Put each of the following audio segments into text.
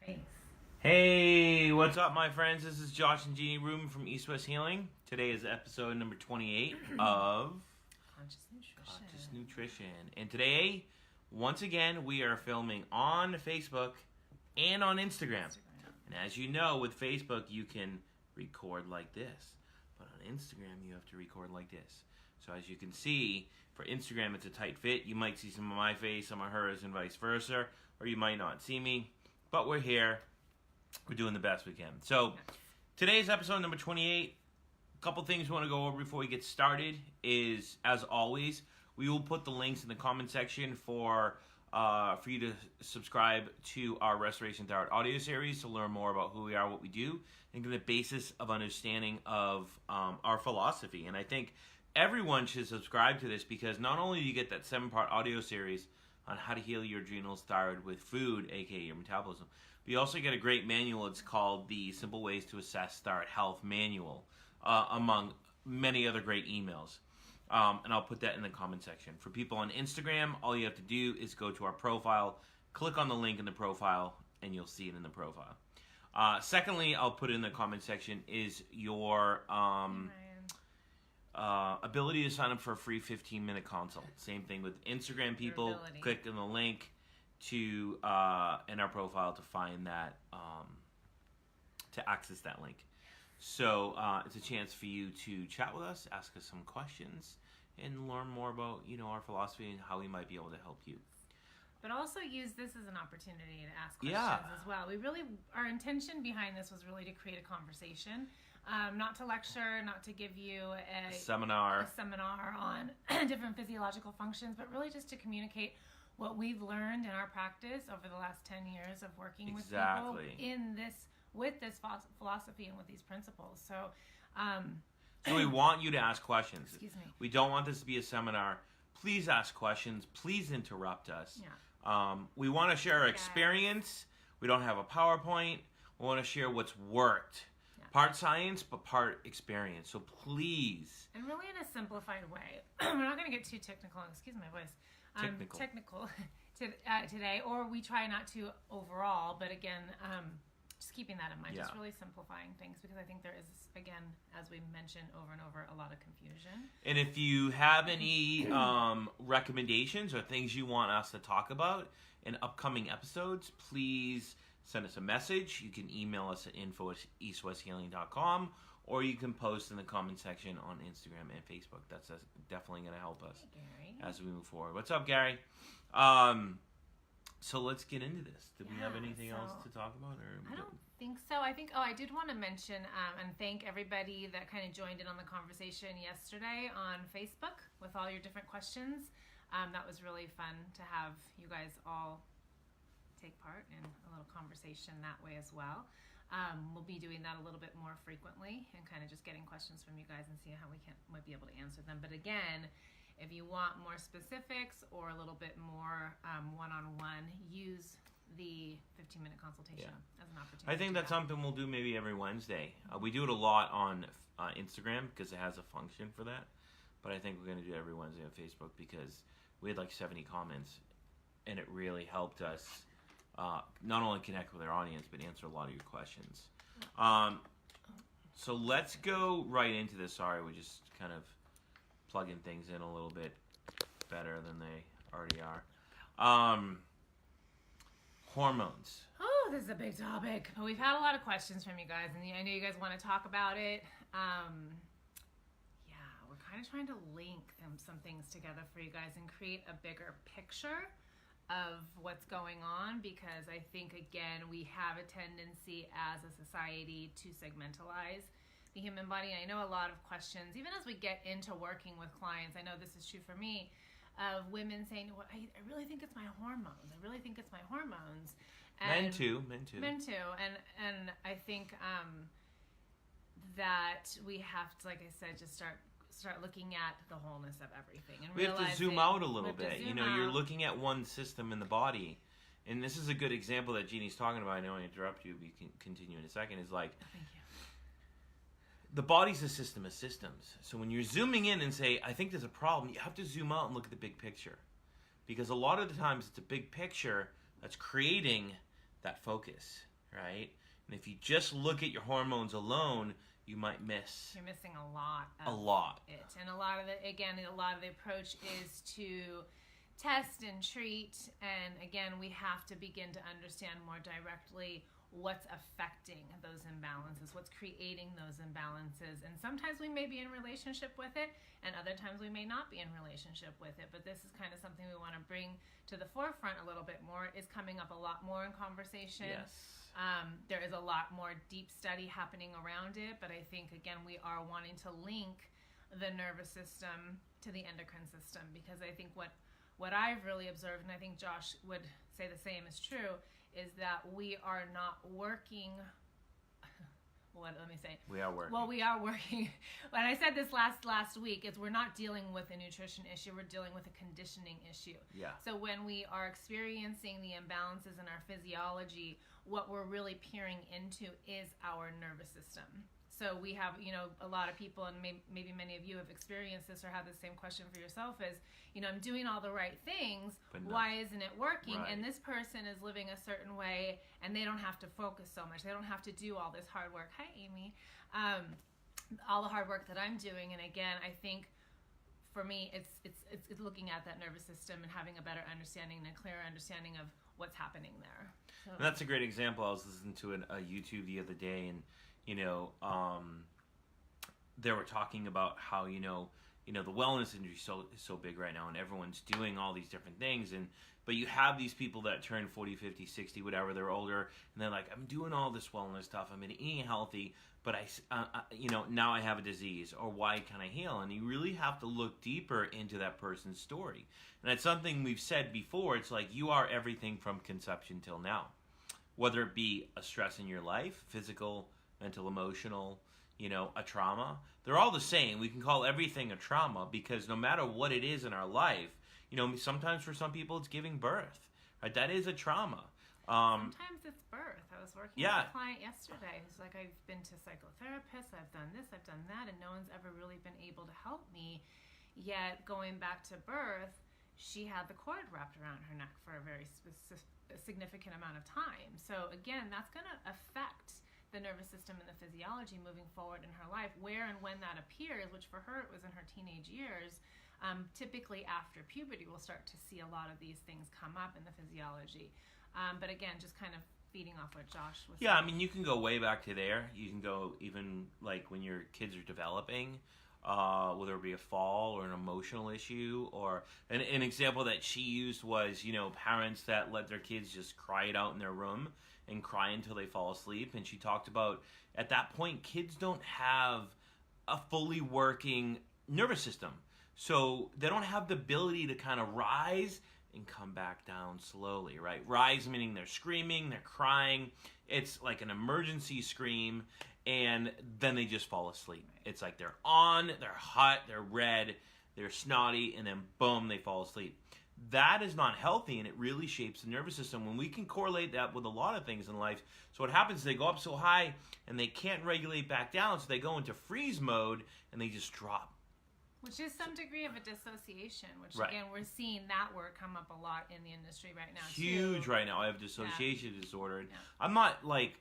Nice. Hey, what's up, my friends? This is Josh and Jeannie Rubin from East West Healing. Today is episode number 28 of Conscious Nutrition. Conscious Nutrition. And today, once again, we are filming on Facebook and on Instagram. And as you know, with Facebook, you can record like this. But on Instagram, you have to record like this. So as you can see, for Instagram, it's a tight fit. You might see some of my face, some of hers, and vice versa. Or you might not see me. But we're here. We're doing the best we can. So today's episode number 28. A couple things we want to go over before we get started is, as always, we will put the links in the comment section for you to subscribe to our Restoration Thyroid audio series to learn more about who we are, what we do, and get the basis of understanding of our philosophy. And I think everyone should subscribe to this because not only do you get that 7-part audio series on how to heal your adrenals, thyroid with food, aka your metabolism, but you also get a great manual. It's called the Simple Ways to Assess Thyroid Health Manual, among many other great emails. And I'll put that in the comment section. For people on Instagram, all you have to do is go to our profile, click on the link in the profile, and you'll see it in the profile. Secondly, I'll put in the comment section is your ability to sign up for a free 15-minute consult. Same thing with Instagram people. Click on the link to in our profile to find that, to access that link. So it's a chance for you to chat with us, ask us some questions, and learn more about our philosophy and how we might be able to help you. But also use this as an opportunity to ask questions as well. Our intention behind this was really to create a conversation, not to lecture, not to give you a seminar on different physiological functions, but really just to communicate what we've learned in our practice over the last 10 years of working with people with this philosophy and with these principles. So we want you to ask questions. Excuse me. We don't want this to be a seminar. Please ask questions. Please interrupt us. Yeah. We want to share our experience. We don't have a PowerPoint. We want to share what's worked. Yeah. Part science, but part experience. So please. And really in a simplified way. We're not going to get too technical. Excuse my voice. Technical today. Or we try not to overall. But again, just keeping that in mind. Just really simplifying things. Because I think there is, again, as we mentioned over and over, a lot of confusion. And if you have any recommendations or things you want us to talk about in upcoming episodes, please send us a message. You can email us at info@eastwesthealing.com, or you can post in the comment section on Instagram and Facebook. That's definitely going to help us as we move forward. What's up, Gary? So let's get into this. Did we have anything else to talk about? I don't think so. I did want to mention and thank everybody that kind of joined in on the conversation yesterday on Facebook with all your different questions. That was really fun to have you guys all take part in a little conversation that way as well. We'll be doing that a little bit more frequently and kind of just getting questions from you guys and see how we might be able to answer them. But again, if you want more specifics or a little bit more one-on-one, use the 15-minute consultation as an opportunity. I think that's something we'll do maybe every Wednesday. We do it a lot on Instagram because it has a function for that. But I think we're going to do it every Wednesday on Facebook because we had like 70 comments, and it really helped us not only connect with our audience, but answer a lot of your questions. So let's go right into this. Sorry, we just kind of plugging things in a little bit better than they already are. Hormones. Oh, this is a big topic. But we've had a lot of questions from you guys, and I know you guys want to talk about it. We're kind of trying to link some things together for you guys and create a bigger picture of what's going on, because I think, again, we have a tendency as a society to segmentalize the human body. And I know a lot of questions, even as we get into working with clients, I know this is true for me, of women saying, well, I really think it's my hormones. I really think it's my hormones. And Men too. And I think that we have to, like I said, just start looking at the wholeness of everything. And we have to zoom out a little bit. You're looking at one system in the body. And this is a good example that Jeannie's talking about. I don't want to interrupt you, but you can continue in a second. Is like, thank you. The body's a system of systems. So when you're zooming in and say, I think there's a problem, you have to zoom out and look at the big picture. Because a lot of the times it's a big picture that's creating that focus. right? And if you just look at your hormones alone, you might miss You're missing a lot of a lot. it. And a lot of the approach is to test and treat. And again, we have to begin to understand more directly what's affecting those imbalances, what's creating those imbalances. And sometimes we may be in relationship with it, and other times we may not be in relationship with it. But this is kind of something we want to bring to the forefront a little bit more. It's coming up a lot more in conversation. Yes. There is a lot more deep study happening around it, but I think, again, we are wanting to link the nervous system to the endocrine system, because I think what I've really observed, and I think Josh would say the same is true, is that we are not working. Let me say. We are working. Well, we are working. When I said this last week, is we're not dealing with a nutrition issue. We're dealing with a conditioning issue. Yeah. So when we are experiencing the imbalances in our physiology, what we're really peering into is our nervous system. So we have, a lot of people, and maybe many of you have experienced this or have the same question for yourself, is, I'm doing all the right things, why isn't it working? Right. And this person is living a certain way, and they don't have to focus so much. They don't have to do all this hard work. Hi, Amy. All the hard work that I'm doing. And again, I think for me, it's looking at that nervous system and having a better understanding and a clearer understanding of what's happening there. So. And that's a great example. I was listening to a YouTube the other day, and they were talking about how the wellness industry is so big right now, and everyone's doing all these different things, but you have these people that turn 40, 50, 60, whatever, they're older, and they're like, I'm doing all this wellness stuff, I'm eating healthy, but now I have a disease, or why can't I heal? And you really have to look deeper into that person's story. And it's something we've said before. It's like, you are everything from conception till now, whether it be a stress in your life, physical, mental, emotional, a trauma. They're all the same. We can call everything a trauma, because no matter what it is in our life, sometimes for some people it's giving birth, right? That is a trauma. Sometimes it's birth. I was working with a client yesterday who's like, I've been to psychotherapists, I've done this, I've done that, and no one's ever really been able to help me. Yet going back to birth, she had the cord wrapped around her neck for a very significant amount of time. So again, that's going to affect the nervous system and the physiology moving forward in her life. Where and when that appears, which for her it was in her teenage years, typically after puberty we'll start to see a lot of these things come up in the physiology. But again, just kind of feeding off what Josh was saying. I mean, you can go way back to there. You can go even like when your kids are developing, whether it be a fall or an emotional issue, or an example that she used was, parents that let their kids just cry it out in their room and cry until they fall asleep. And she talked about, at that point, kids don't have a fully working nervous system. So they don't have the ability to kind of rise and come back down slowly, right? Rise meaning they're screaming, they're crying. It's like an emergency scream, and then they just fall asleep. It's like they're on, they're hot, they're red, they're snotty, and then boom, they fall asleep. That is not healthy, and it really shapes the nervous system. When we can correlate that with a lot of things in life, so what happens is they go up so high, and they can't regulate back down, so they go into freeze mode, and they just drop. Which is some degree of a dissociation, which Right. Again, we're seeing that word come up a lot in the industry right now. Huge too. right now. I have dissociation disorder. Yeah. I'm not like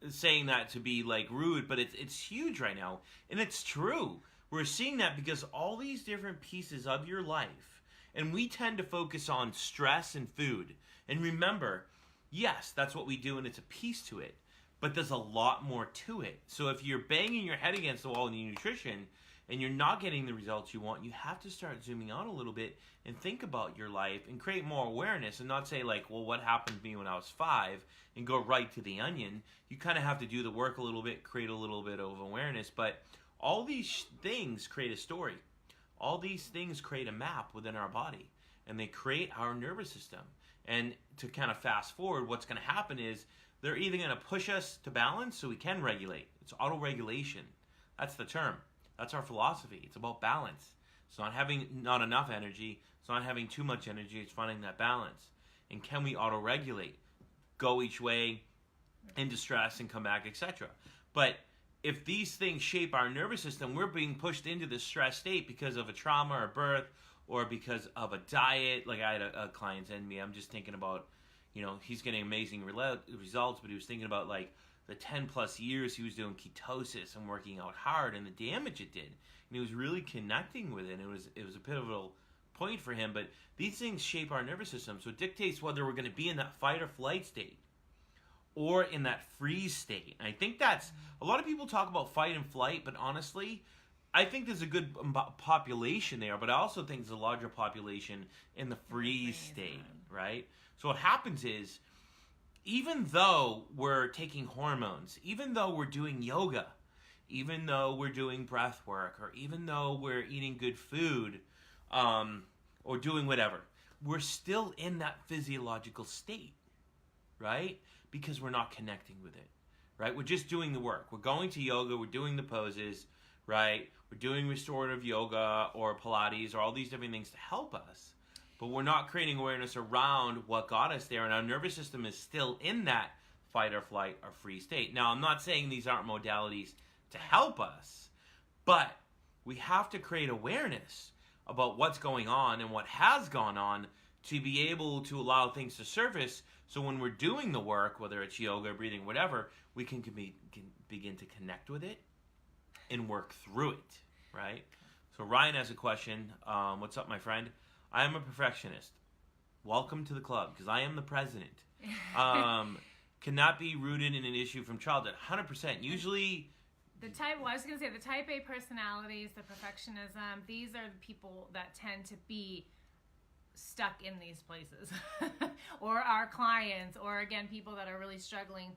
saying that to be like rude, but it's huge right now, and it's true. We're seeing that because all these different pieces of your life, and we tend to focus on stress and food. And remember, yes, that's what we do, and it's a piece to it, but there's a lot more to it. So if you're banging your head against the wall in your nutrition, and you're not getting the results you want, you have to start zooming out a little bit and think about your life and create more awareness, and not say like, well, what happened to me when I was 5, and go right to the onion. You kind of have to do the work a little bit, create a little bit of awareness. But all these things create a story. All these things create a map within our body, and they create our nervous system. And to kind of fast forward, what's going to happen is they're either going to push us to balance so we can regulate. It's auto-regulation. That's the term. That's our philosophy. It's about balance. It's not having not enough energy. It's not having too much energy. It's finding that balance. And can we auto-regulate? Go each way into stress and come back, etc. But if these things shape our nervous system, we're being pushed into this stress state because of a trauma or birth, or because of a diet. Like I had a client send me, I'm just thinking about, he's getting amazing results, but he was thinking about like the 10 plus years he was doing ketosis and working out hard and the damage it did. And he was really connecting with it. It was a pivotal point for him. But these things shape our nervous system. So it dictates whether we're going to be in that fight or flight state or in that freeze state. And I think that's, a lot of people talk about fight and flight, but honestly, I think there's a good population there, but I also think there's a larger population in the freeze state, right? So what happens is, even though we're taking hormones, even though we're doing yoga, even though we're doing breath work, or even though we're eating good food, or doing whatever, we're still in that physiological state, right? Because we're not connecting with it, right? We're just doing the work. We're going to yoga, we're doing the poses, right? We're doing restorative yoga or Pilates or all these different things to help us. But we're not creating awareness around what got us there, and our nervous system is still in that fight or flight or freeze state. Now, I'm not saying these aren't modalities to help us, but we have to create awareness about what's going on and what has gone on to be able to allow things to surface, so when we're doing the work, whether it's yoga, breathing, whatever, we can begin to connect with it and work through it, right? So Ryan has a question. What's up, my friend? I am a perfectionist. Welcome to the club, because I am the president. Cannot be rooted in an issue from childhood. 100%. Usually... The type A personalities, the perfectionism, these are the people that tend to be stuck in these places. Or our clients, or again, people that are really struggling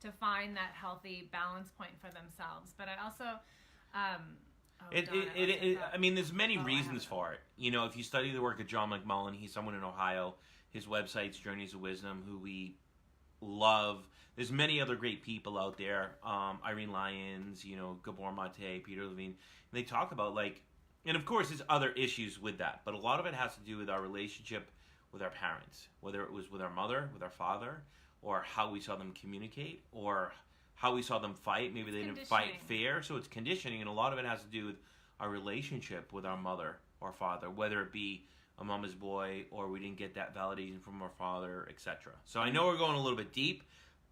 to find that healthy balance point for themselves. But I also... I mean, there's many reasons for it. If you study the work of John McMullen, he's someone in Ohio. His website's Journeys of Wisdom, who we love. There's many other great people out there. Irene Lyons, Gabor Mate, Peter Levine. And they talk about, and of course there's other issues with that, but a lot of it has to do with our relationship with our parents, whether it was with our mother, with our father, or how we saw them communicate, or how we saw them fight. Maybe they didn't fight fair, so it's conditioning, and a lot of it has to do with our relationship with our mother or father, whether it be a mama's boy or we didn't get that validation from our father, etc. So I know we're going a little bit deep,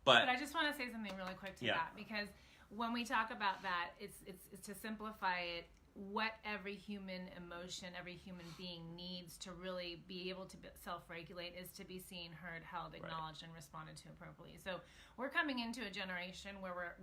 but I just want to say something really quick to that, because when we talk about that, it's to simplify it. What every human emotion, every human being needs to really be able to self-regulate is to be seen, heard, held, acknowledged, and responded to appropriately. So we're coming into a generation where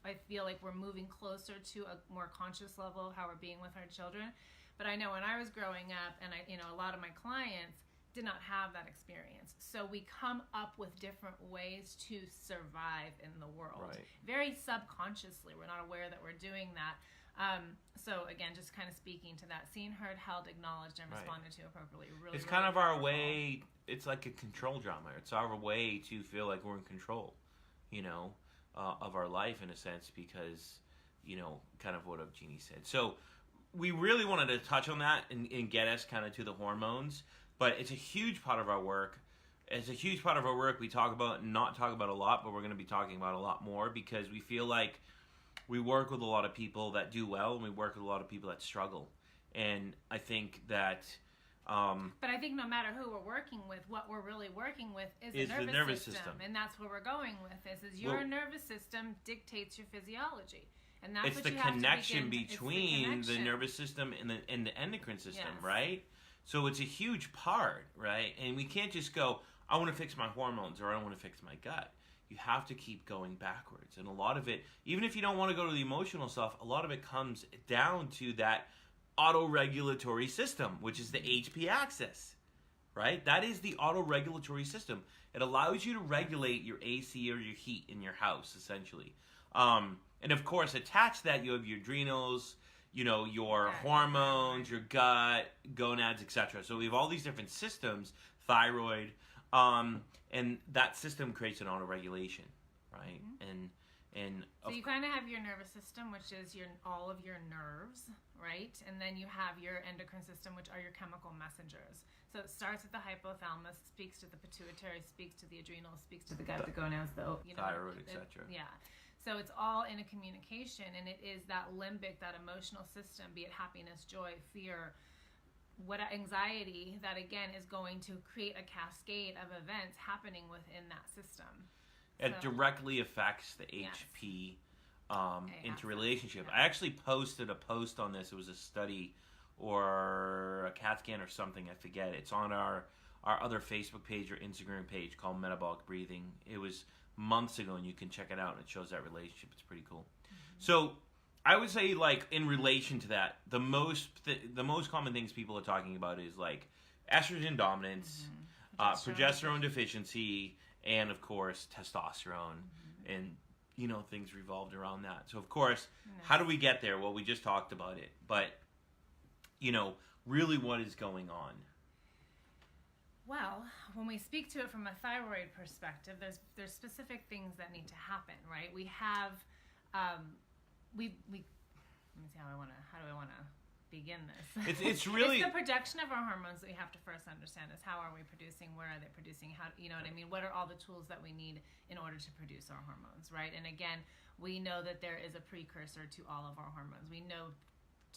I feel like we're moving closer to a more conscious level of how we're being with our children. But I know when I was growing up, and a lot of my clients did not have that experience. So we come up with different ways to survive in the world. Right. Very subconsciously. We're not aware that we're doing that. So again, just kind of speaking to that, seen, heard, held, acknowledged, and responded to appropriately. It's kind of our way. It's like a control drama. It's our way to feel like we're in control, of our life in a sense, because, kind of what Jeannie said. So we really wanted to touch on that and get us kind of to the hormones, but it's a huge part of our work. It's a huge part of our work we talk about, not talk about a lot, but we're going to be talking about a lot more, because we feel like we work with a lot of people that do well, and we work with a lot of people that struggle. And I think that... but I think no matter who we're working with, what we're really working with is the nervous system. And that's where we're going with this, is your nervous system dictates your physiology. And that's it's the connection between the nervous system and the endocrine system, right? So it's a huge part, right? And we can't just go, I want to fix my hormones, or I want to fix my gut. You have to keep going backwards. And a lot of it, even if you don't want to go to the emotional stuff, a lot of it comes down to that auto-regulatory system, which is the HP axis, right? That is the auto-regulatory system. It allows you to regulate your AC or your heat in your house, essentially. And of course, attached to that, you have your adrenals, your hormones, your gut, gonads, etc. So we have all these different systems, thyroid, and that system creates an auto-regulation, right? Mm-hmm. So you kind of have your nervous system, which is all of your nerves, right? And then you have your endocrine system, which are your chemical messengers. So it starts at the hypothalamus, speaks to the pituitary, speaks to the adrenals, speaks to the gut, the gonads, thyroid, etc. Yeah. So it's all in a communication, and it is that limbic, that emotional system, be it happiness, joy, fear, what anxiety that again is going to create a cascade of events happening within that system. It directly affects the HP interrelationship. Yeah. I actually posted a post on this. It was a study or a CAT scan or something. I forget. It's on our other Facebook page or Instagram page called Metabolic Breathing. It was months ago, and you can check it out, and it shows that relationship. It's pretty cool. Mm-hmm. So I would say, like, in relation to that, the most common things people are talking about is, like, estrogen dominance, progesterone deficiency, and, of course, testosterone. And, you know, things revolved around that. So, of course, how do we get there? Well, we just talked about it. But, you know, really what is going on? Well, when we speak to it from a thyroid perspective, there's specific things that need to happen, right? We have, let me see how do I want to begin this? It's really it's the production of our hormones that we have to first understand is how are we producing, where are they producing, how, you know what I mean? What are all the tools that we need in order to produce our hormones, right? And again, we know that there is a precursor to all of our hormones. We know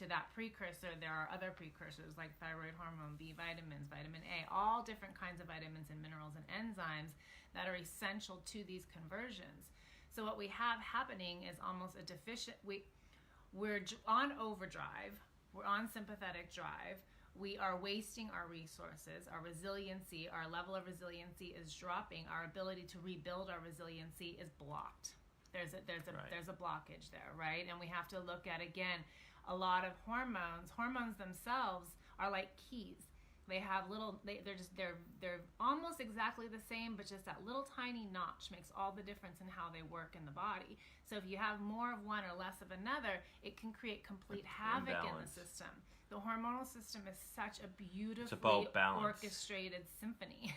to that precursor, there are other precursors like thyroid hormone, B vitamins, vitamin A, all different kinds of vitamins and minerals and enzymes that are essential to these conversions. So what we have happening is almost a deficient, we're on overdrive, we're on sympathetic drive, we are wasting our resources, our resiliency, our level of resiliency is dropping, our ability to rebuild our resiliency is blocked. There's a blockage there, right? And we have to look at, again, a lot of hormones. Hormones themselves are like keys. They have they're almost exactly the same, but just that little tiny notch makes all the difference in how they work in the body. So if you have more of one or less of another, it can create complete havoc in the system. The hormonal system is such a beautifully orchestrated symphony.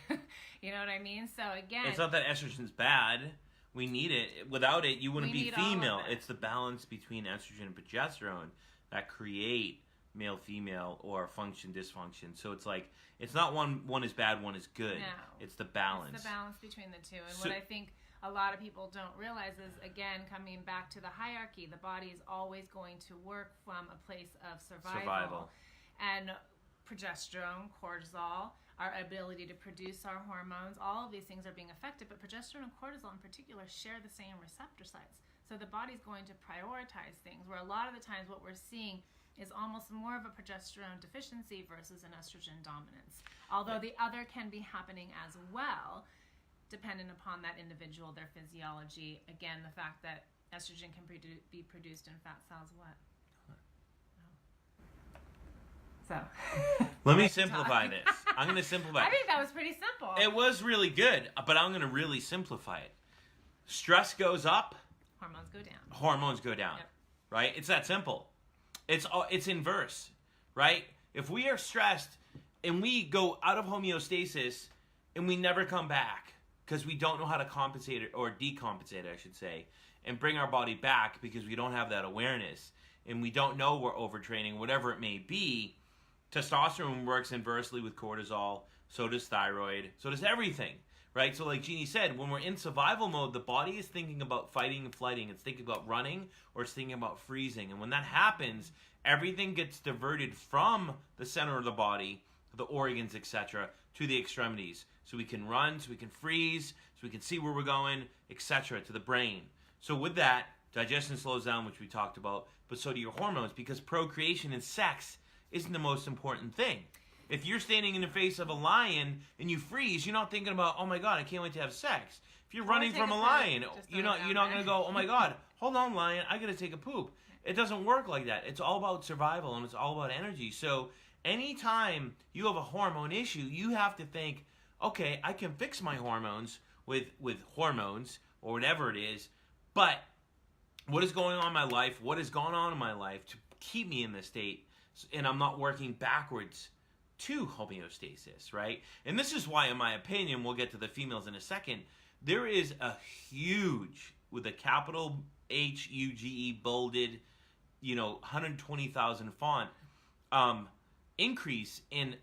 You know what I mean? So again, it's not that estrogen's bad. We need it. Without it, you wouldn't be female. It's the balance between estrogen and progesterone that create male-female or function-dysfunction. So it's like, it's not one is bad, one is good. No. It's the balance. It's the balance between the two. And what I think a lot of people don't realize is, again, coming back to the hierarchy, the body is always going to work from a place of survival. And progesterone, cortisol, our ability to produce our hormones, all of these things are being affected, but progesterone and cortisol in particular share the same receptor sites. So the body's going to prioritize things, where a lot of the times what we're seeing is almost more of a progesterone deficiency versus an estrogen dominance. Although the other can be happening as well, dependent upon that individual, their physiology. Again, the fact that estrogen can be produced in fat cells, what? So let me simplify this. I'm going to simplify it. I think that was pretty simple. It was really good, but I'm going to really simplify it. Stress goes up. Hormones go down. Yep. Right? It's that simple. It's inverse, right? If we are stressed and we go out of homeostasis and we never come back because we don't know how to compensate it, or decompensate it, I should say, and bring our body back because we don't have that awareness and we don't know we're overtraining, whatever it may be, testosterone works inversely with cortisol, so does thyroid, so does everything. Right? So like Jeannie said, when we're in survival mode, the body is thinking about fighting and flighting. It's thinking about running, or it's thinking about freezing. And when that happens, everything gets diverted from the center of the body, the organs, etc., to the extremities. So we can run, so we can freeze, so we can see where we're going, etc., to the brain. So with that, digestion slows down, which we talked about, but so do your hormones, because procreation and sex isn't the most important thing. If you're standing in the face of a lion and you freeze, you're not thinking about, oh my God, I can't wait to have sex. If you're running from a lion, you're not going to go, oh my God, hold on, lion, I got to take a poop. It doesn't work like that. It's all about survival, and it's all about energy. So anytime you have a hormone issue, you have to think, okay, I can fix my hormones with hormones or whatever it is, but what is going on in my life? What has gone on in my life to keep me in this state? And I'm not working backwards to homeostasis, right? And this is why, in my opinion, we'll get to the females in a second, there is a huge, with a capital H-U-G-E bolded, 120,000 font, increase in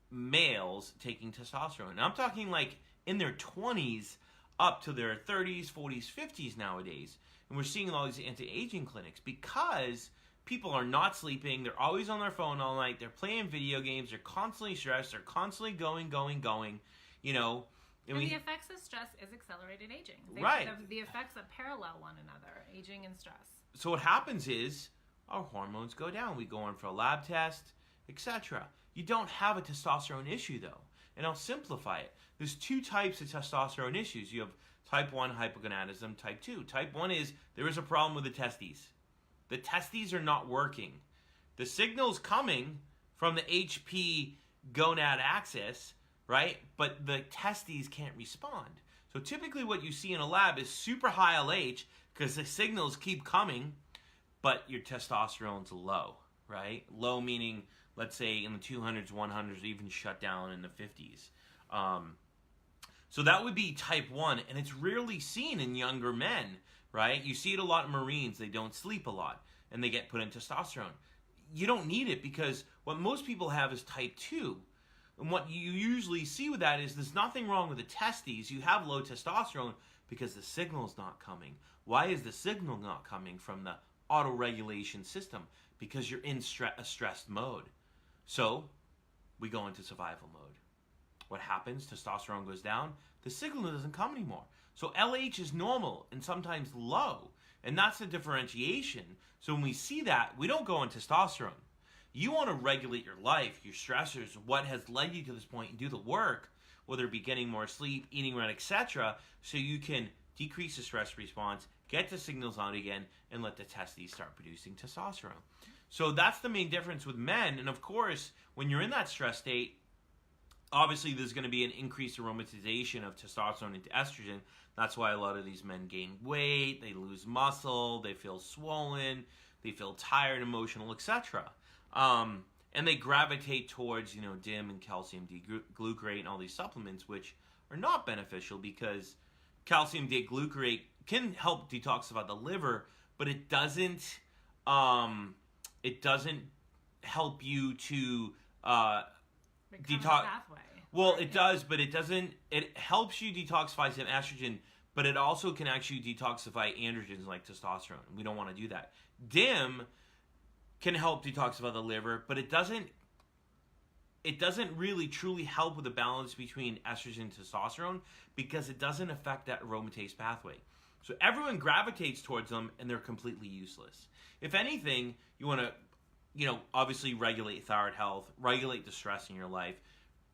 males taking testosterone. And I'm talking like in their 20s up to their 30s, 40s, 50s nowadays. And we're seeing all these anti-aging clinics because people are not sleeping. They're always on their phone all night. They're playing video games. They're constantly stressed. They're constantly going. You know. And the effects of stress is accelerated aging. Right. The effects that parallel one another, aging and stress. So what happens is our hormones go down. We go in for a lab test, etc. You don't have a testosterone issue, though. And I'll simplify it. There's 2 types of testosterone issues. You have type 1 hypogonadism, type 2. Type 1 is there is a problem with the testes. The testes are not working. The signal's coming from the HP gonad axis, right? But the testes can't respond. So typically what you see in a lab is super high LH because the signals keep coming, but your testosterone's low, right? Low meaning, let's say, in the 200s, 100s, even shut down in the 50s. So that would be type 1, and it's rarely seen in younger men, right? You see it a lot in Marines. They don't sleep a lot, and they get put in testosterone. You don't need it because what most people have is type 2. And what you usually see with that is there's nothing wrong with the testes. You have low testosterone because the signal's not coming. Why is the signal not coming from the auto-regulation system? Because you're in a stressed mode. So we go into survival mode. What happens? Testosterone goes down. The signal doesn't come anymore. So LH is normal and sometimes low. And that's the differentiation. So when we see that, we don't go on testosterone. You want to regulate your life, your stressors, what has led you to this point, and do the work, whether it be getting more sleep, eating right, etc., so you can decrease the stress response, get the signals out again, and let the testes start producing testosterone. So that's the main difference with men. And of course, when you're in that stress state, obviously there's going to be an increased aromatization of testosterone into estrogen. That's why a lot of these men gain weight, they lose muscle, they feel swollen, they feel tired, emotional, etc. And they gravitate towards, DIM and calcium D-glucarate and all these supplements, which are not beneficial because calcium D-glucarate can help detoxify the liver, but it doesn't help you to detox. Well, it does, but it doesn't. It helps you detoxify some estrogen, but it also can actually detoxify androgens like testosterone. We don't want to do that. DIM can help detoxify the liver, but it doesn't really truly help with the balance between estrogen and testosterone because it doesn't affect that aromatase pathway. So everyone gravitates towards them and they're completely useless. If anything, you want to, obviously regulate thyroid health, regulate the stress in your life.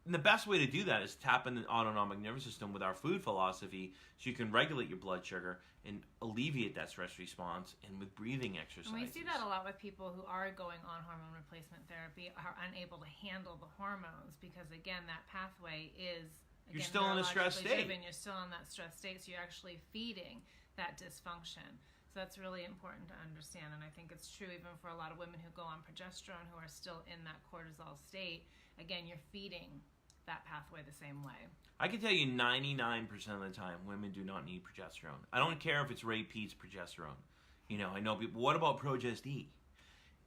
And the best way to do that is tap in the autonomic nervous system with our food philosophy so you can regulate your blood sugar and alleviate that stress response, and with breathing exercises. And we see that a lot with people who are going on hormone replacement therapy are unable to handle the hormones because, again, that pathway is, you're still in a stress state. You're still in that stress state, so you're actually feeding that dysfunction. So that's really important to understand, and I think it's true even for a lot of women who go on progesterone who are still in that cortisol state. Again, you're feeding that pathway the same way. I can tell you 99% of the time women do not need progesterone. I don't care if it's Ray Pete's progesterone. I know people, what about Progest-E?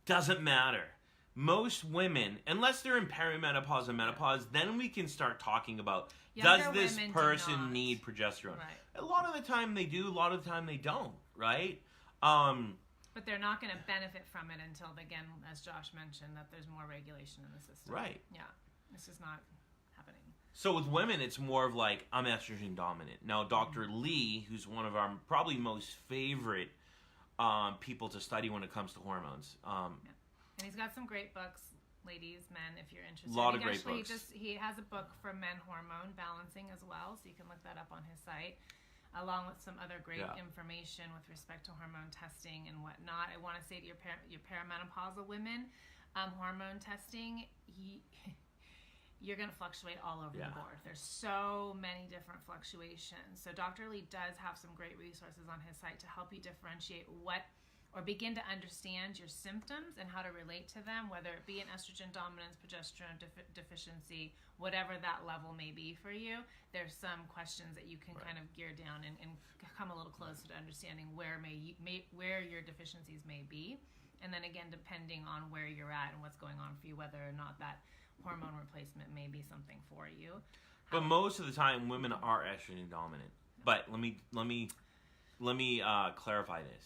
Doesn't matter. Most women, unless they're in perimenopause and menopause, then we can start talking about, does this person need progesterone? Right. A lot of the time they do, a lot of the time they don't, right? But they're not going to benefit from it until, again, as Josh mentioned, that there's more regulation in the system. Right. Yeah. This is not happening. So with women, it's more of like, I'm estrogen dominant. Now, Dr. Lee, who's one of our probably most favorite people to study when it comes to hormones. And he's got some great books, ladies, men, if you're interested. A lot of great books. He has a book for men, hormone balancing as well, so you can look that up on his site, along with some other great information with respect to hormone testing and whatnot. I want to say to your perimenopausal women, hormone testing, you're going to fluctuate all over the board. There's so many different fluctuations. So Dr. Lee does have some great resources on his site to help you differentiate or begin to understand your symptoms and how to relate to them, whether it be an estrogen dominance, progesterone deficiency, whatever that level may be for you. There's some questions that you can kind of gear down and come a little closer to understanding where your deficiencies may be. And then again, depending on where you're at and what's going on for you, whether or not that hormone replacement may be something for you. But most of the time, women are estrogen dominant. But let me clarify this.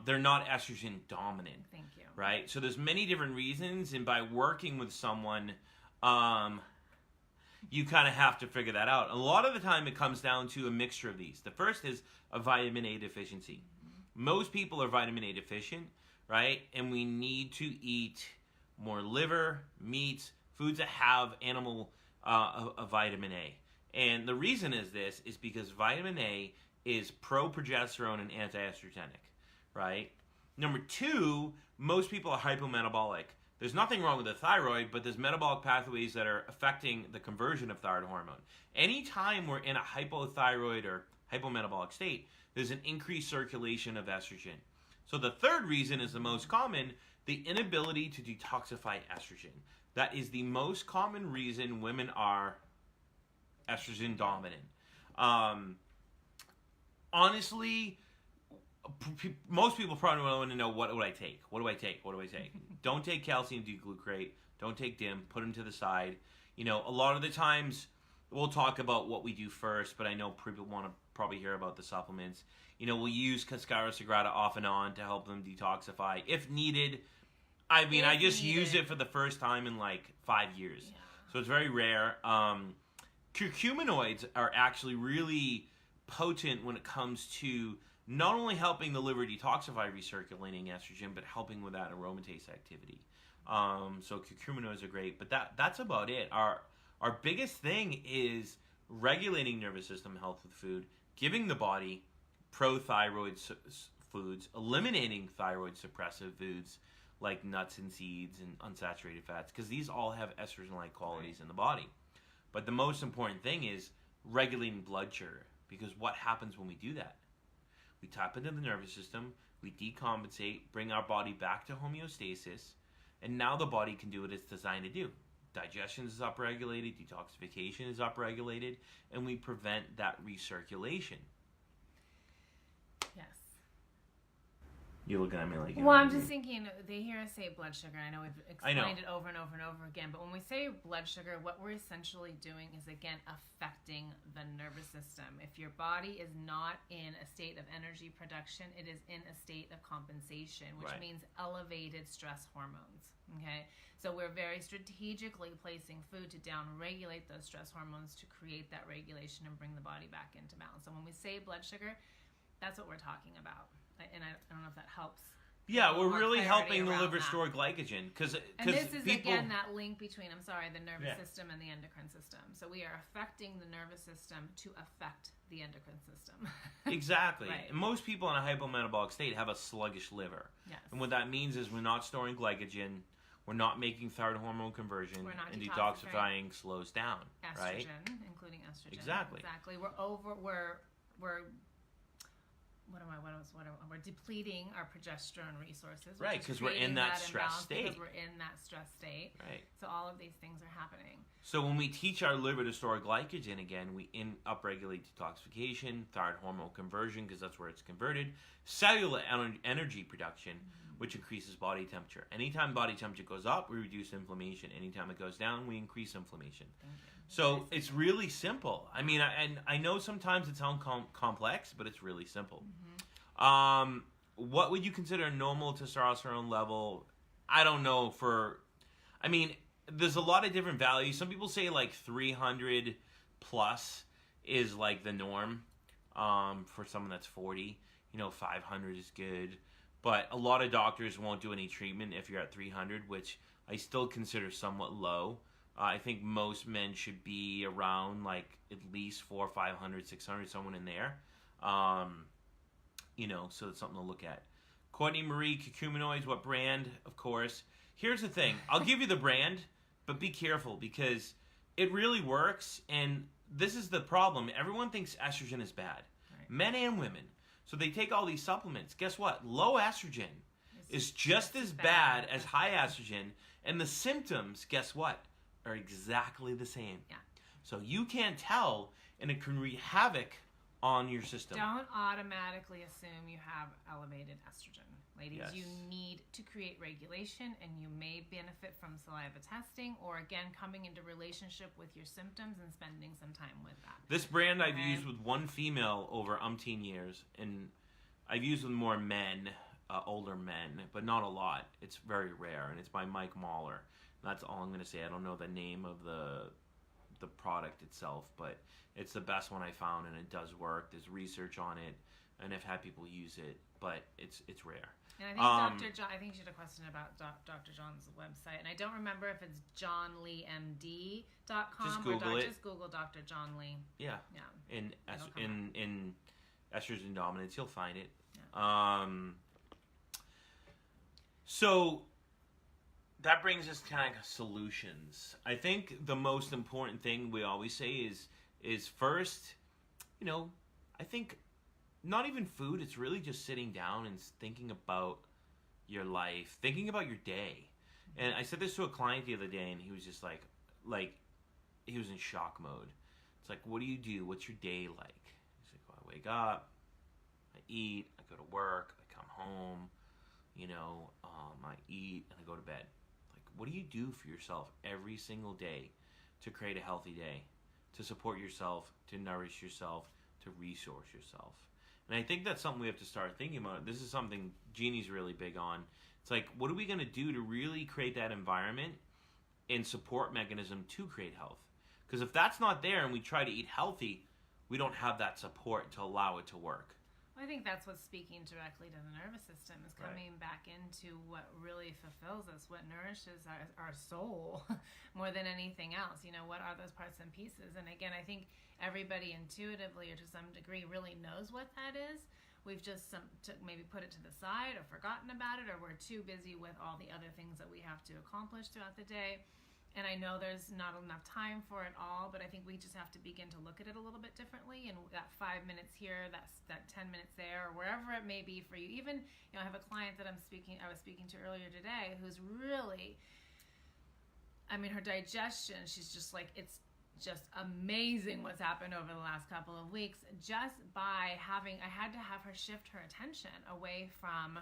they're not estrogen dominant. Thank you. Right? So there's many different reasons, and by working with someone, you kind of have to figure that out. A lot of the time, it comes down to a mixture of these. The first is a vitamin A deficiency. Most people are vitamin A deficient, right? And we need to eat more liver, meats, foods that have animal a vitamin A. And the reason is because vitamin A is pro-progesterone and anti-estrogenic, right? Number two, most people are hypometabolic. There's nothing wrong with the thyroid, but there's metabolic pathways that are affecting the conversion of thyroid hormone. Anytime we're in a hypothyroid or hypometabolic state, there's an increased circulation of estrogen. So the third reason is the most common, the inability to detoxify estrogen. That is the most common reason women are estrogen dominant. Honestly, most people probably want to know, what do I take? What do I take? What do I take? Don't take calcium D-glucarate. Don't take DIM. Put them to the side. You know, a lot of the times we'll talk about what we do first, but I know people want to probably hear about the supplements. You know, we'll use Cascara Sagrada off and on to help them detoxify if needed. I mean, I just used it for the first time in like 5 years. Yeah. So it's very rare. Curcuminoids are actually really potent when it comes to not only helping the liver detoxify recirculating estrogen, but helping with that aromatase activity. So curcuminoids are great, but that's about it. Our biggest thing is regulating nervous system health with food, giving the body pro-thyroid foods, eliminating thyroid suppressive foods like nuts and seeds and unsaturated fats, because these all have estrogen-like qualities in the body. But the most important thing is regulating blood sugar, because what happens when we do that? We tap into the nervous system, we decompensate, bring our body back to homeostasis, and now the body can do what it's designed to do. Digestion is upregulated, detoxification is upregulated, and we prevent that recirculation. Yes. You're looking at me like... Well, I'm just thinking, they hear us say blood sugar. I know we've explained it over and over and over again, but when we say blood sugar, what we're essentially doing is, again, affecting the nervous system. If your body is not in a state of energy production, it is in a state of compensation, which means elevated stress hormones, okay? So we're very strategically placing food to down-regulate those stress hormones to create that regulation and bring the body back into balance. So when we say blood sugar, that's what we're talking about. And I don't know if that helps. Yeah, we're really helping the liver store glycogen. And this is, again, that link between, the nervous system and the endocrine system. So we are affecting the nervous system to affect the endocrine system. Exactly. Right. And most people in a hypometabolic state have a sluggish liver. Yes. And what that means is we're not storing glycogen, we're not making thyroid hormone conversion, and detoxifying slows down. Estrogen, right? Including estrogen. Exactly. We're depleting our progesterone resources. Right, because we're in that stress state. Because we're in that stress state. Right. So all of these things are happening. So when we teach our liver to store glycogen again, we upregulate detoxification, thyroid hormone conversion, because that's where it's converted, cellular energy production, which increases body temperature. Anytime body temperature goes up, we reduce inflammation. Anytime it goes down, we increase inflammation. So it's really simple. I mean, I know sometimes it sounds complex, but it's really simple. What would you consider a normal testosterone level? I don't know. There's a lot of different values. Some people say like 300 plus is like the norm for someone that's 40. 500 is good. But a lot of doctors won't do any treatment if you're at 300, which I still consider somewhat low. I think most men should be around like at least 400, 500, 600, someone in there. So it's something to look at. Courtney Marie, curcuminoids, what brand? Of course. Here's the thing. I'll give you the brand, but be careful because it really works. And this is the problem. Everyone thinks estrogen is bad. Right. Men and women. So they take all these supplements. Guess what? Low estrogen is just as bad as high estrogen. And the symptoms, guess what? Are exactly the same. Yeah. So you can't tell, and it can wreak havoc on your system. Don't automatically assume you have elevated estrogen. Ladies, you need to create regulation, and you may benefit from saliva testing or, again, coming into relationship with your symptoms and spending some time with that. This brand I've used with one female over umpteen years, and I've used with more men, older men, but not a lot. It's very rare, and it's by Mike Mahler. That's all I'm going to say. I don't know the name of the product itself, but it's the best one I found, and it does work. There's research on it, and I've had people use it, but it's rare. And I think Dr. John, I think she had a question about Dr. John's website, and I don't remember if it's johnleemd.com just Google or it. Just Google Dr. John Lee. Yeah. In estrogen dominance, you'll find it. Yeah. So that brings us to kind of solutions. I think the most important thing we always say is first, I think not even food, it's really just sitting down and thinking about your life, thinking about your day. And I said this to a client the other day, and he was just like he was in shock mode. It's like, what do you do? What's your day like? He's like, well, I wake up, I eat, I go to work, I come home, I eat, and I go to bed. Like, what do you do for yourself every single day to create a healthy day, to support yourself, to nourish yourself, to resource yourself? And I think that's something we have to start thinking about. This is something Jeannie's really big on. It's like, what are we going to do to really create that environment and support mechanism to create health? Because if that's not there and we try to eat healthy, we don't have that support to allow it to work. I think that's what's speaking directly to the nervous system, is coming back into what really fulfills us, what nourishes our soul more than anything else. What are those parts and pieces? And again, I think everybody intuitively or to some degree really knows what that is. We've just maybe put it to the side or forgotten about it, or we're too busy with all the other things that we have to accomplish throughout the day. And I know there's not enough time for it all, but I think we just have to begin to look at it a little bit differently. And that 5 minutes here, that 10 minutes there, or wherever it may be for you. Even, I have a client that I was speaking to earlier today, who's really, her digestion, she's just like, it's just amazing what's happened over the last couple of weeks. Just by I had to have her shift her attention away from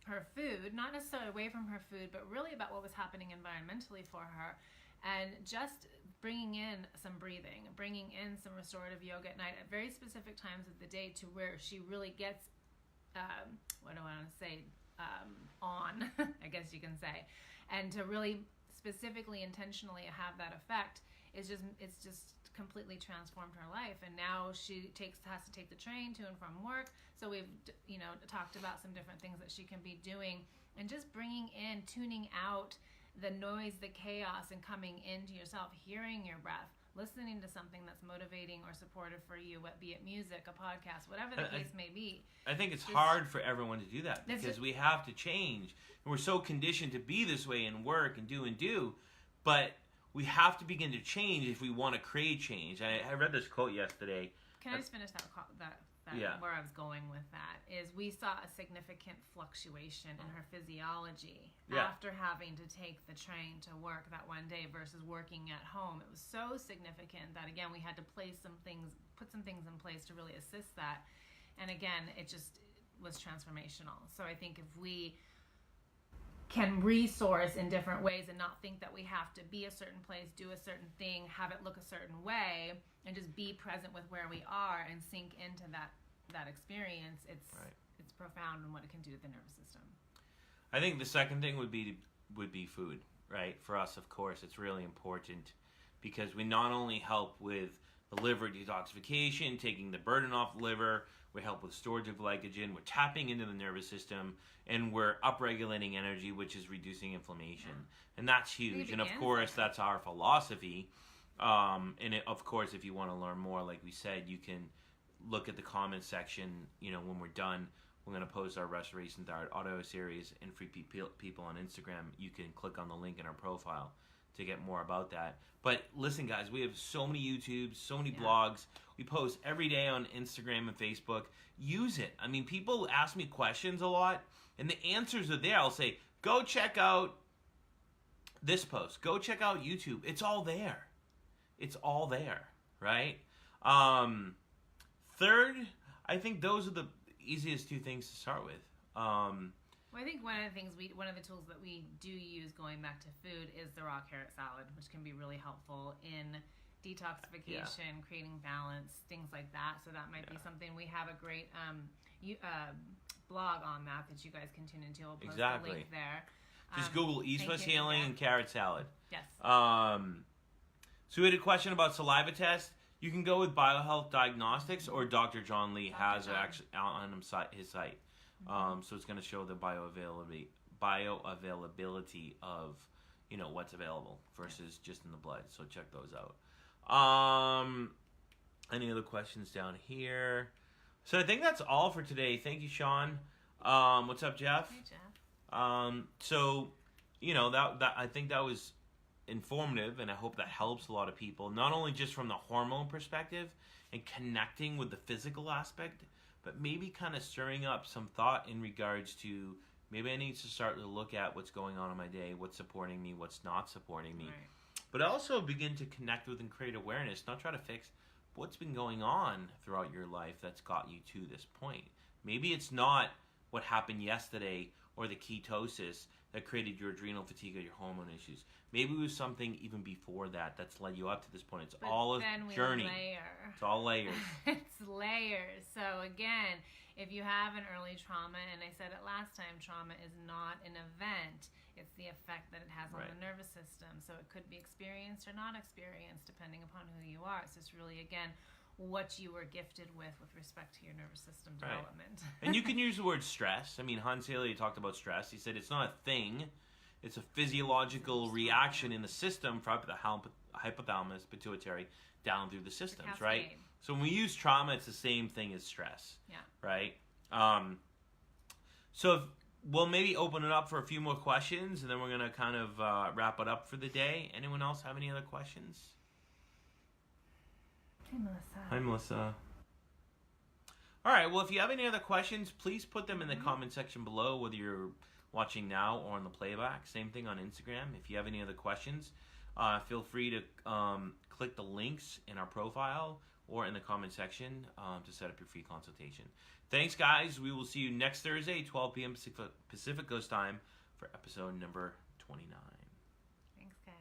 her food, not necessarily away from her food, but really about what was happening environmentally for her, and just bringing in some breathing, bringing in some restorative yoga at night at very specific times of the day, to where she really gets, what do I want to say, on, I guess you can say, and to really specifically, intentionally have that effect it's just completely transformed her life. And now she has to take the train to and from work. So we've talked about some different things that she can be doing, and just bringing in, tuning out the noise, the chaos, and coming into yourself, hearing your breath, listening to something that's motivating or supportive for you, be it music, a podcast, whatever the case may be. I think it's hard for everyone to do that, because we have to change. And we're so conditioned to be this way and work and do, but we have to begin to change if we want to create change. I read this quote yesterday. Can I just finish that yeah. Where I was going with that is, we saw a significant fluctuation in her physiology after having to take the train to work that one day versus working at home. It was so significant that, again, we had to put some things in place to really assist that. And again, it just was transformational. So I think if we can resource in different ways and not think that we have to be a certain place, do a certain thing, have it look a certain way, and just be present with where we are and sink into that experience, it's profound in what it can do to the nervous system. I think the second thing would be food, right? For us, of course, it's really important, because we not only help with the liver detoxification, taking the burden off the liver, we help with storage of glycogen, we're tapping into the nervous system, and we're upregulating energy, which is reducing inflammation. And that's huge. And of course, that's our philosophy. Of course, if you want to learn more, like we said, you can look at the comments section. When we're done, we're going to post our Restoration Thyroid audio series, and for people on Instagram, you can click on the link in our profile to get more about that. But listen, guys, we have so many YouTubes, so many blogs. We post every day on Instagram and Facebook. Use it. People ask me questions a lot, and the answers are there. I'll say, go check out this post. Go check out YouTube. It's all there. It's all there, right? Third, I think those are the easiest two things to start with. Well, I think one of the tools that we do use, going back to food, is the raw carrot salad, which can be really helpful in detoxification, creating balance, things like that. So that might be something. We have a great blog on that you guys can tune into. We'll post the link there. Just Google East West Healing and carrot salad. Yes. So we had a question about saliva test. You can go with BioHealth Diagnostics, or Dr. John Lee has it actually on his site. So it's going to show the bioavailability of what's available versus just in the blood. So check those out. Any other questions down here? So I think that's all for today. Thank you, Sean. What's up, Jeff? Hey, Jeff. So that I think that was informative, and I hope that helps a lot of people, not only just from the hormone perspective and connecting with the physical aspect, but maybe kind of stirring up some thought in regards to maybe I need to start to look at what's going on in my day, what's supporting me, what's not supporting me. Right. But also begin to connect with and create awareness, not try to fix what's been going on throughout your life that's got you to this point. Maybe it's not what happened yesterday or the ketosis that created your adrenal fatigue or your hormone issues. Maybe it was something even before that that's led you up to this point. It's all a journey. It's all layers. It's layers. So again, if you have an early trauma, and I said it last time, trauma is not an event. It's the effect that it has on the nervous system. So it could be experienced or not experienced, depending upon who you are. It's just really, again, what you were gifted with respect to your nervous system development. And you can use the word stress. I mean, Hans Haley talked about stress. He said it's not a thing. It's a physiological reaction in the system from the hypothalamus, pituitary, down through the systems, right? So when we use trauma, it's the same thing as stress, right? So we'll maybe open it up for a few more questions, and then we're going to kind of wrap it up for the day. Anyone else have any other questions? Hey, Melissa. Hi, Melissa. All right, well, if you have any other questions, please put them in the comment section below, whether you're watching now or on the playback. Same thing on Instagram. If you have any other questions, feel free to click the links in our profile or in the comment section to set up your free consultation. Thanks, guys. We will see you next Thursday, 12 p.m. Pacific Coast time for episode number 29. Thanks, guys.